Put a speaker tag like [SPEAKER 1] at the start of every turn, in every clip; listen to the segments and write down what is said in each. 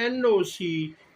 [SPEAKER 1] NOC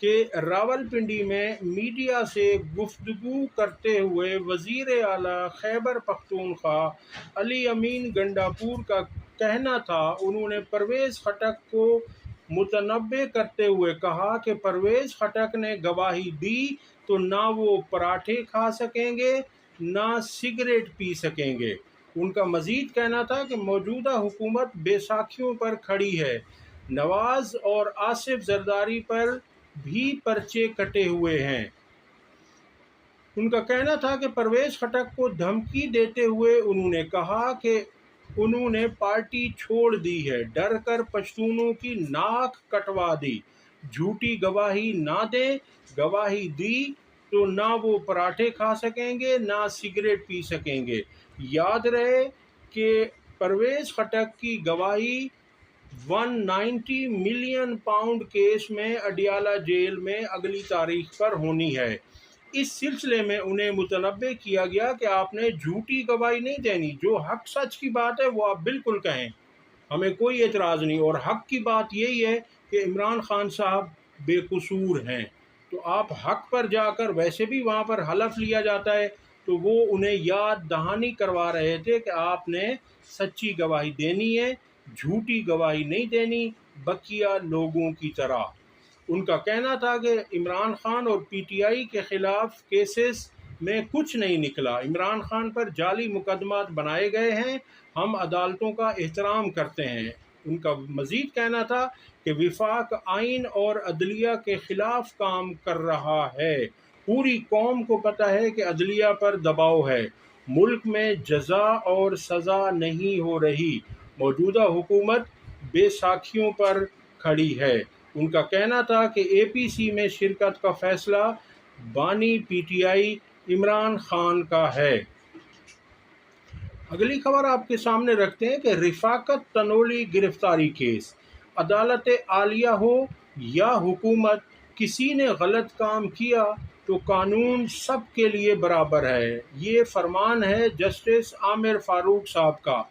[SPEAKER 1] کہ راولپنڈی میں media سے گفتگو کرتے ہوئے وزیر اعلیٰ خیبر پختونخوا علی امین گنڈاپور کا کہنا تھا، انہوں نے پرویز خٹک کو متنبع کرتے ہوئے کہا کہ پرویز خٹک نے گواہی دی تو نہ وہ پراٹھے کھا سکیں گے نہ سگریٹ پی سکیں گے۔ ان کا مزید کہنا تھا کہ موجودہ حکومت بے ساکھیوں پر کھڑی ہے، نواز اور آصف زرداری پر بھی پرچے کٹے ہوئے ہیں۔ ان کا کہنا تھا کہ پرویز خٹک کو دھمکی دیتے ہوئے انہوں نے کہا کہ انہوں نے پارٹی چھوڑ دی ہے، ڈر کر پشتونوں کی ناک کٹوا دی، جھوٹی گواہی نہ دیں، گواہی دی تو نہ وہ پراٹھے کھا سکیں گے نہ سگریٹ پی سکیں گے۔ یاد رہے کہ پرویز خٹک کی گواہی 190 ملین پاؤنڈ کیس میں اڈیالہ جیل میں اگلی تاریخ پر ہونی ہے۔ اس سلسلے میں انہیں متنبع کیا گیا کہ آپ نے جھوٹی گواہی نہیں دینی، جو حق سچ کی بات ہے وہ آپ بالکل کہیں، ہمیں کوئی اعتراض نہیں، اور حق کی بات یہی ہے کہ عمران خان صاحب بے قصور ہیں، تو آپ حق پر جا کر، ویسے بھی وہاں پر حلف لیا جاتا ہے، تو وہ انہیں یاد دہانی کروا رہے تھے کہ آپ نے سچی گواہی دینی ہے، جھوٹی گواہی نہیں دینی بقیہ لوگوں کی طرح۔ ان کا کہنا تھا کہ عمران خان اور پی ٹی آئی کے خلاف کیسز میں کچھ نہیں نکلا، عمران خان پر جعلی مقدمات بنائے گئے ہیں، ہم عدالتوں کا احترام کرتے ہیں۔ ان کا مزید کہنا تھا کہ وفاق آئین اور عدلیہ کے خلاف کام کر رہا ہے، پوری قوم کو پتہ ہے کہ عدلیہ پر دباؤ ہے، ملک میں جزا اور سزا نہیں ہو رہی، موجودہ حکومت بے ساکھیوں پر کھڑی ہے۔ ان کا کہنا تھا کہ اے پی سی میں شرکت کا فیصلہ بانی P T I Imran Khan کا ہے۔ اگلی خبر آپ کے سامنے رکھتے ہیں کہ رفاقت تنولی گرفتاری کیس، عدالت عالیہ ہو یا حکومت، کسی نے غلط کام کیا تو قانون سب کے لیے برابر ہے، یہ فرمان ہے جسٹس عامر فاروق صاحب کا۔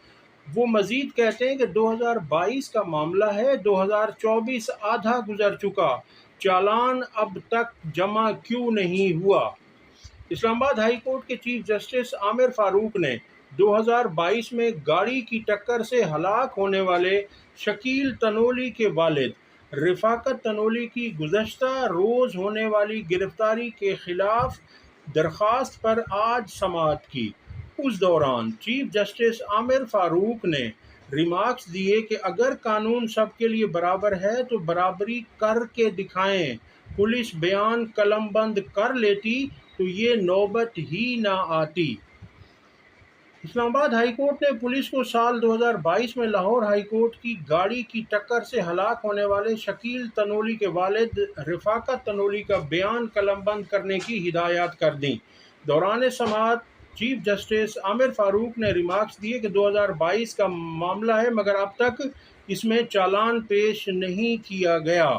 [SPEAKER 1] وہ مزید کہتے ہیں کہ 2022 کا معاملہ ہے، 2024 آدھا گزر چکا، چالان اب تک جمع کیوں نہیں ہوا؟ اسلام آباد ہائی کورٹ کے چیف جسٹس عامر فاروق نے 2022 میں گاڑی کی ٹکر سے ہلاک ہونے والے شکیل تنولی کے والد رفاقت تنولی کی گزشتہ روز ہونے والی گرفتاری کے خلاف درخواست پر آج سماعت کی۔ اس دوران چیف جسٹس عامر فاروق نے ریمارکس دیے کہ اگر قانون سب کے لیے برابر ہے تو برابری کر کے دکھائیں، پولیس بیان قلم بند کر لیتی تو یہ نوبت ہی نہ آتی۔ اسلام آباد ہائی کورٹ نے پولیس کو سال 2022 میں لاہور ہائی کورٹ کی گاڑی کی ٹکر سے ہلاک ہونے والے شکیل تنولی کے والد رفاقت تنولی کا بیان قلم بند کرنے کی ہدایات کر دیں۔ دوران سماعت چیف جسٹس عامر فاروق نے ریمارکس دیے کہ 2022 کا معاملہ ہے مگر اب تک اس میں چالان پیش نہیں کیا گیا۔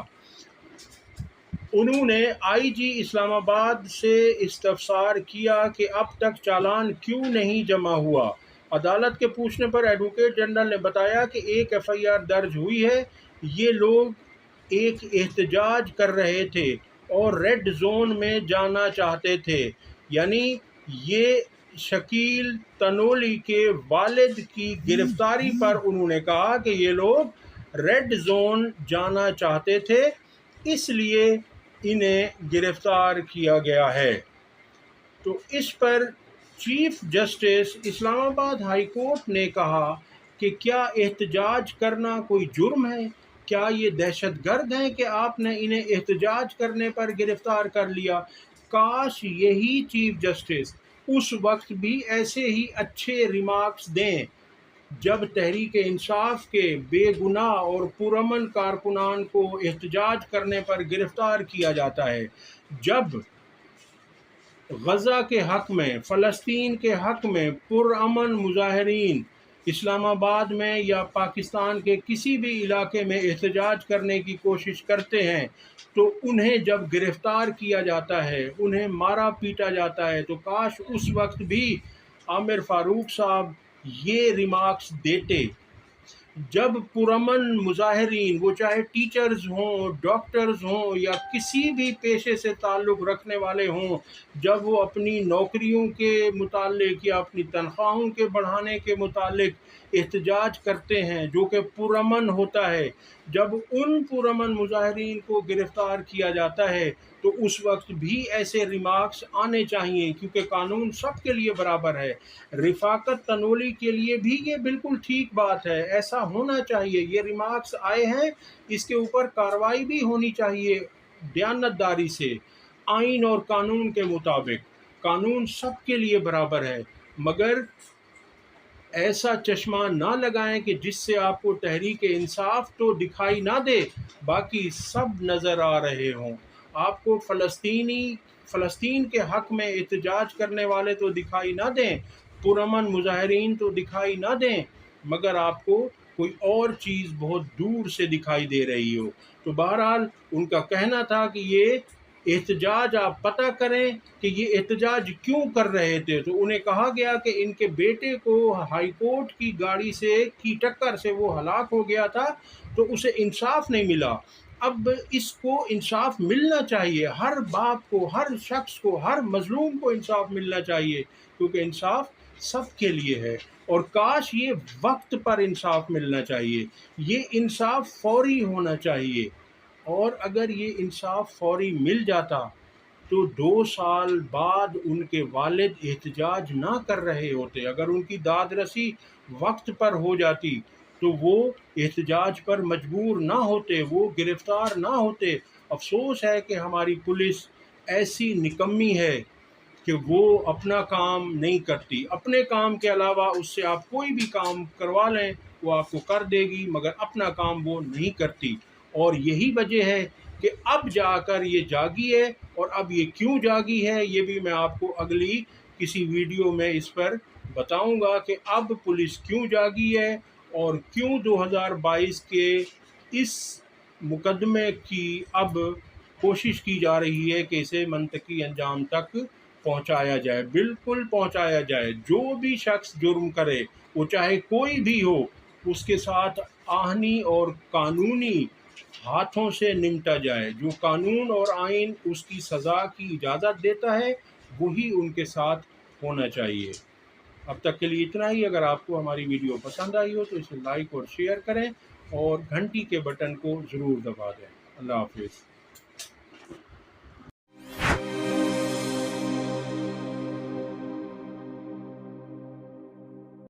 [SPEAKER 1] انہوں نے آئی جی اسلام آباد سے استفسار کیا کہ اب تک چالان کیوں نہیں جمع ہوا۔ عدالت کے پوچھنے پر ایڈوکیٹ جنرل نے بتایا کہ ایک ایف آئی آر درج ہوئی ہے، یہ لوگ ایک احتجاج کر رہے تھے اور ریڈ زون میں جانا چاہتے تھے، یعنی یہ شکیل تنولی کے والد کی گرفتاری پر انہوں نے کہا کہ یہ لوگ ریڈ زون جانا چاہتے تھے، اس لیے انہیں گرفتار کیا گیا ہے۔ تو اس پر چیف جسٹس اسلام آباد ہائی کورٹ نے کہا کہ کیا احتجاج کرنا کوئی جرم ہے؟ کیا یہ دہشت گرد ہیں کہ آپ نے انہیں احتجاج کرنے پر گرفتار کر لیا؟ کاش یہی چیف جسٹس اس وقت بھی ایسے ہی اچھے ریمارکس دیں جب تحریک انصاف کے بے گناہ اور پرامن کارکنان کو احتجاج کرنے پر گرفتار کیا جاتا ہے، جب غزہ کے حق میں، فلسطین کے حق میں پرامن مظاہرین اسلام آباد میں یا پاکستان کے کسی بھی علاقے میں احتجاج کرنے کی کوشش کرتے ہیں تو انہیں جب گرفتار کیا جاتا ہے، انہیں مارا پیٹا جاتا ہے، تو کاش اس وقت بھی عامر فاروق صاحب یہ ریمارکس دیتے۔ جب پرامن مظاہرین، وہ چاہے ٹیچرز ہوں، ڈاکٹرز ہوں یا کسی بھی پیشے سے تعلق رکھنے والے ہوں، جب وہ اپنی نوکریوں کے متعلق یا اپنی تنخواہوں کے بڑھانے کے متعلق احتجاج کرتے ہیں جو کہ پرامن ہوتا ہے، جب ان پرامن مظاہرین کو گرفتار کیا جاتا ہے تو اس وقت بھی ایسے ریمارکس آنے چاہیے، کیونکہ قانون سب کے لیے برابر ہے۔ رفاقت تنولی کے لیے بھی یہ بالکل ٹھیک بات ہے، ایسا ہونا چاہیے۔ یہ ریمارکس آئے ہیں، اس کے اوپر کارروائی بھی ہونی چاہیے دیانتداری سے، آئین اور قانون کے مطابق۔ قانون سب کے لیے برابر ہے، مگر ایسا چشمہ نہ لگائیں کہ جس سے آپ کو تحریک انصاف تو دکھائی نہ دے، باقی سب نظر آ رہے ہوں۔ آپ کو فلسطین کے حق میں احتجاج کرنے والے تو دکھائی نہ دیں، پرامن مظاہرین تو دکھائی نہ دیں، مگر آپ کو کوئی اور چیز بہت دور سے دکھائی دے رہی ہو۔ تو بہرحال ان کا کہنا تھا کہ یہ احتجاج آپ پتہ کریں کہ یہ احتجاج کیوں کر رہے تھے، تو انہیں کہا گیا کہ ان کے بیٹے کو ہائی کورٹ کی گاڑی کی ٹکر سے وہ ہلاک ہو گیا تھا، تو اسے انصاف نہیں ملا۔ اب اس کو انصاف ملنا چاہیے، ہر باپ کو، ہر شخص کو، ہر مظلوم کو انصاف ملنا چاہیے، کیونکہ انصاف سب کے لیے ہے۔ اور کاش یہ وقت پر انصاف ملنا چاہیے، یہ انصاف فوری ہونا چاہیے۔ اور اگر یہ انصاف فوری مل جاتا تو 2 سال بعد ان کے والد احتجاج نہ کر رہے ہوتے، اگر ان کی داد رسی وقت پر ہو جاتی تو وہ احتجاج پر مجبور نہ ہوتے، وہ گرفتار نہ ہوتے۔ افسوس ہے کہ ہماری پولیس ایسی نکمی ہے کہ وہ اپنا کام نہیں کرتی، اپنے کام کے علاوہ اس سے آپ کوئی بھی کام کروا لیں وہ آپ کو کر دے گی، مگر اپنا کام وہ نہیں کرتی۔ اور یہی وجہ ہے کہ اب جا کر یہ جاگی ہے، اور اب یہ کیوں جاگی ہے یہ بھی میں آپ کو اگلی کسی ویڈیو میں اس پر بتاؤں گا کہ اب پولیس کیوں جاگی ہے اور کیوں 2022 کے اس مقدمے کی اب کوشش کی جا رہی ہے کہ اسے منطقی انجام تک پہنچایا جائے، بالکل پہنچایا جائے۔ جو بھی شخص جرم کرے، وہ چاہے کوئی بھی ہو، اس کے ساتھ آہنی اور قانونی ہاتھوں سے نمٹا جائے۔ جو قانون اور آئین اس کی سزا کی اجازت دیتا ہے وہی ان کے ساتھ ہونا چاہیے۔ اب تک کے لیے اتنا ہی۔ اگر آپ کو ہماری ویڈیو پسند آئی ہو تو اسے لائک اور شیئر کریں اور گھنٹی کے بٹن کو ضرور دبا دیں۔ اللہ حافظ۔